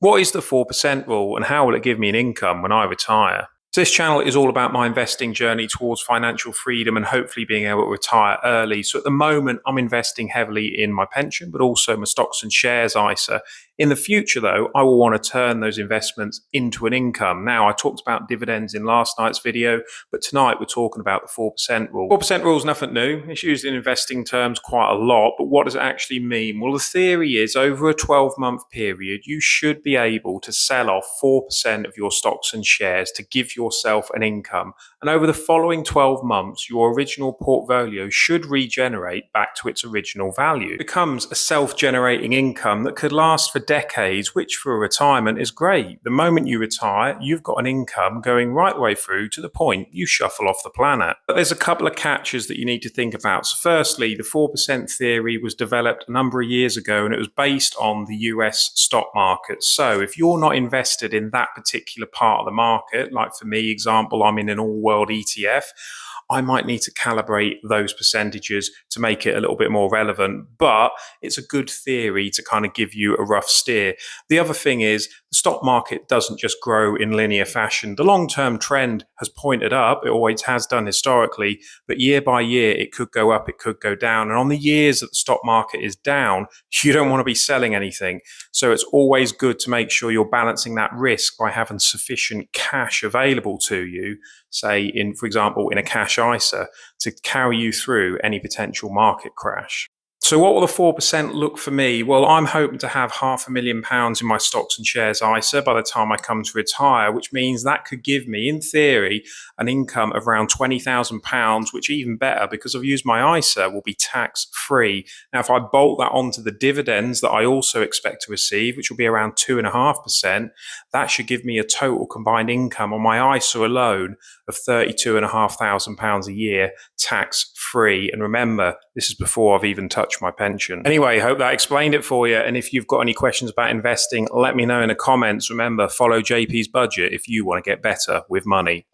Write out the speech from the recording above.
What is the 4% rule and how will it give me an income when I retire? So this channel is all about my investing journey towards financial freedom and hopefully being able to retire early. So at the moment, I'm investing heavily in my pension, but also my stocks and shares ISA. In the future, though, I will want to turn those investments into an income. Now, I talked about dividends in last night's video, but tonight we're talking about the 4% rule. 4% rule is nothing new. It's used in investing terms quite a lot, but what does it actually mean? Well, the theory is over a 12-month period, you should be able to sell off 4% of your stocks and shares to give yourself an income. And over the following 12 months, your original portfolio should regenerate back to its original value. It becomes a self-generating income that could last for decades, which for a retirement is great. The moment you retire, you've got an income going right the way through to the point you shuffle off the planet. But there's a couple of catches that you need to think about. So firstly, the 4% theory was developed a number of years ago and it was based on the US stock market. So if you're not invested in that particular part of the market, like for me, example, I'm in an all-world ETF, I might need to calibrate those percentages to make it a little bit more relevant, but it's a good theory to kind of give you a rough steer. The other thing is the stock market doesn't just grow in linear fashion. The long-term trend has pointed up, it always has done historically, but year by year it could go up, it could go down. And on the years that the stock market is down, you don't want to be selling anything. So it's always good to make sure you're balancing that risk by having sufficient cash available to you, say in, for example, in a cash ISA, to carry you through any potential market crash. So what will the 4% look for me? Well, I'm hoping to have £500,000 in my stocks and shares ISA by the time I come to retire, which means that could give me, in theory, an income of around £20,000, which even better, because I've used my ISA, will be tax-free. Now, if I bolt that onto the dividends that I also expect to receive, which will be around 2.5%, that should give me a total combined income on my ISA alone of £32,500 a year, tax-free. And remember, this is before I've even touched my pension. Anyway, hope that explained it for you. And if you've got any questions about investing, let me know in the comments. Remember, follow JP's budget if you want to get better with money.